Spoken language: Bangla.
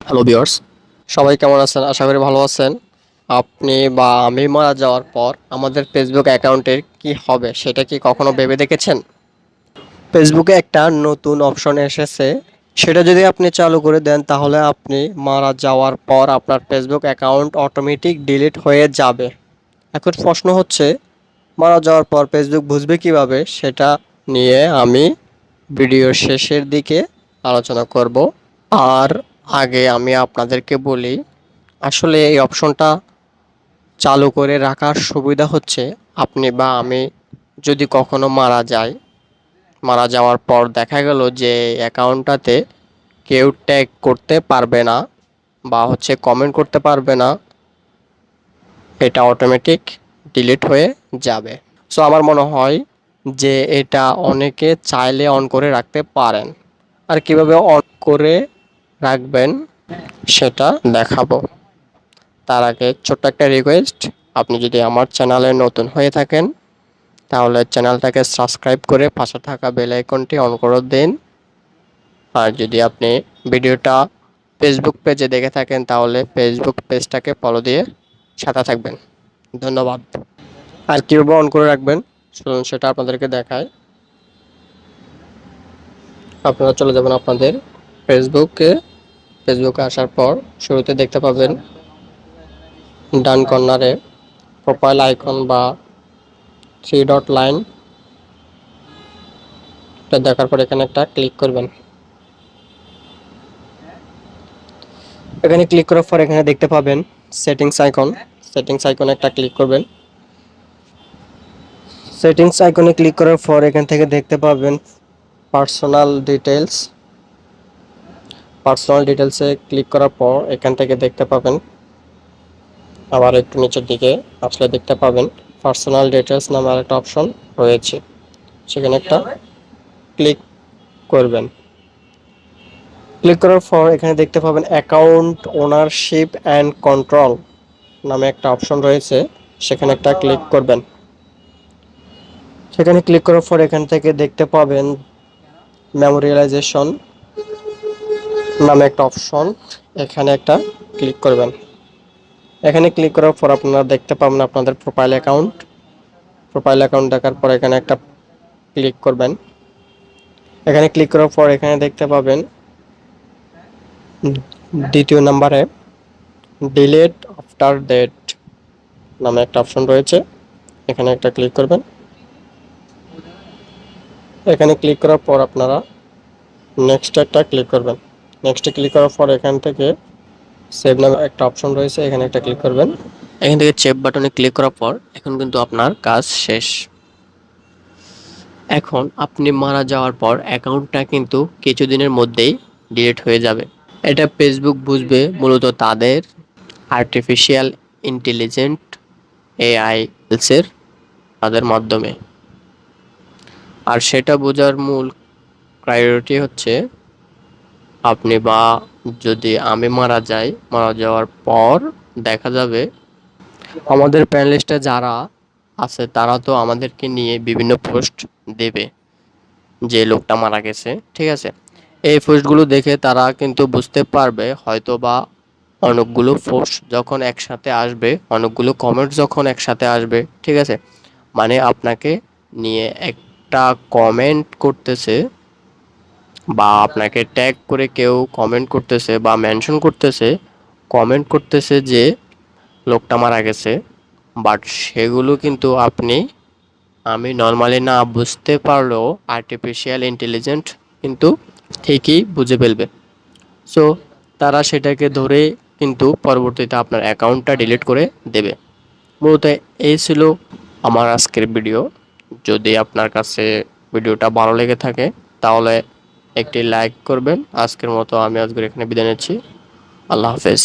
হ্যালো ভিউয়ার্স, সবাই কেমন আছেন? আশা করি ভালো আছেন। আপনি বা আমি মারা যাওয়ার পর আমাদের ফেসবুক অ্যাকাউন্টের কি হবে সেটা কি কখনো ভেবে দেখেছেন? ফেসবুকে একটা নতুন অপশন এসেছে। সেটা যদি আপনি চালু করে দেন তাহলে আপনি মারা যাওয়ার পর আপনার ফেসবুক অ্যাকাউন্ট অটোমেটিক ডিলিট হয়ে যাবে। এখন প্রশ্ন হচ্ছে, মারা যাওয়ার পর ফেসবুক বুঝবে কিভাবে? সেটা নিয়ে আমি ভিডিওর শেষের দিকে আলোচনা করব। আর আগে আমি আপনাদেরকে বলি, আসলে এই অপশনটা চালু করে রাখার সুবিধা হচ্ছে, আপনি বা আমি যদি কখনো মারা যাই, মারা যাওয়ার পর দেখা গেল যে অ্যাকাউন্টটাতে কেউ ট্যাগ করতে পারবে না বা কমেন্ট করতে পারবে না, এটা অটোমেটিক ডিলিট হয়ে যাবে। সো আমার মনে হয় যে এটা অনেকে চাইলে অন করে রাখতে পারেন। আর কিভাবে অন করে রাখবেন সেটা দেখাবো। তার আগে ছোট্ট একটা রিকোয়েস্ট, আপনি যদি আমার চ্যানেলে নতুন হয়ে থাকেন তাহলে চ্যানেলটাকে সাবস্ক্রাইব করে পাশে থাকা বেল আইকনটি অন করে দিন। আর যদি আপনি ভিডিওটা ফেসবুক পেজে দেখে থাকেন তাহলে ফেসবুক পেজটাকে ফলো দিয়ে সাথে থাকবেন। ধন্যবাদ। আর কীভাবে অন করে রাখবেন শুনুন, সেটা আপনাদেরকে দেখায়। আপনারা চলে যাবেন আপনাদের ফেসবুকে আসার পর শুরুতে দেখতে পাবেন ডান কর্নারে প্রোফাইল আইকন বা থ্রি ডট লাইন, এটা দেখার পর এখানে একটা ক্লিক করবেন। এখানে ক্লিক করার পর এখানে দেখতে পাবেন সেটিংস আইকনে একটা ক্লিক করবেন। সেটিংস আইকনে ক্লিক করার পর এখান থেকে দেখতে পাবেন পার্সোনাল ডিটেলসে ক্লিক করার পর এখান থেকে দেখতে পাবেন, আবার একটু নিচের দিকে আসলে দেখতে পাবেন পার্সোনাল ডিটেলস নামে আরেকটা অপশন রয়েছে, সেখানে একটা ক্লিক করবেন। ক্লিক করার পর এখানে দেখতে পাবেন অ্যাকাউন্ট ওনারশিপ অ্যান্ড কন্ট্রোল নামে একটা অপশন রয়েছে, সেখানে একটা ক্লিক করবেন। সেখানে ক্লিক করার পর এখান থেকে দেখতে পাবেন মেমোরিয়ালাইজেশন নামে একটা অপশন, এখানে একটা ক্লিক করবেন। এখানে ক্লিক করার পর আপনারা দেখতে পাবেন আপনাদের প্রোফাইল অ্যাকাউন্ট দেখার পর এখানে একটা ক্লিক করবেন। এখানে ক্লিক করার পর এখানে দেখতে পাবেন দ্বিতীয় নাম্বারে ডিলিট আফটার ডেট নামে একটা অপশন রয়েছে, এখানে একটা ক্লিক করবেন। এখানে ক্লিক করার পর আপনারা নেক্সট একটা ক্লিক করবেন। নেক্সটে ক্লিক করার পর এখান থেকে সেভ নামে একটা অপশন রয়েছে, এখানে একটা ক্লিক করবেন। এখান থেকে সেভ বাটনে ক্লিক করার পর এখন কিন্তু আপনার কাজ শেষ। এখন আপনি মারা যাওয়ার পর অ্যাকাউন্টটা কিন্তু কিছুদিনের মধ্যেই ডিলিট হয়ে যাবে। এটা ফেসবুক বুঝবে মূলত আর্টিফিশিয়াল ইন্টেলিজেন্ট এআই এর তাদের মাধ্যমে। আর সেটা বোঝার মূল প্রায়োরিটি হচ্ছে, আপনি বা যদি আমি মারা যাই, মারা যাওয়ার পর দেখা যাবে আমাদের প্যানেলিস্টে যারা আছে তারা তো আমাদেরকে নিয়ে বিভিন্ন পোস্ট দেবে যে লোকটা মারা গেছে, ঠিক আছে। এই পোস্টগুলো দেখে তারা কিন্তু বুঝতে পারবে, হয়তো বা অনেকগুলো পোস্ট যখন একসাথে আসবে, অনেকগুলো কমেন্ট যখন একসাথে আসবে, ঠিক আছে, মানে আপনাকে নিয়ে একটা কমেন্ট করতেছে বা আপনাকে ট্যাগ করে কেউ কমেন্ট করতেছে বা মেনশন করতেছে, কমেন্ট করতেছে যে লোকটা মারা গেছে, বাট সেগুলো কিন্তু আমি নর্মালি না বুঝতে পারলেও আর্টিফিশিয়াল ইন্টেলিজেন্ট কিন্তু ঠিকই বুঝে ফেলবে। সো তারা সেটাকে ধরে কিন্তু পরবর্তীতে আপনার অ্যাকাউন্টটা ডিলিট করে দেবে। মূলত এই ছিল আমার আজকের ভিডিও। যদি আপনার কাছে ভিডিওটা ভালো লেগে থাকে তাহলে একটি লাইক করবেন। আজকের মতো আমি এখানে বিদায় নিচ্ছি। আল্লাহ হাফেজ।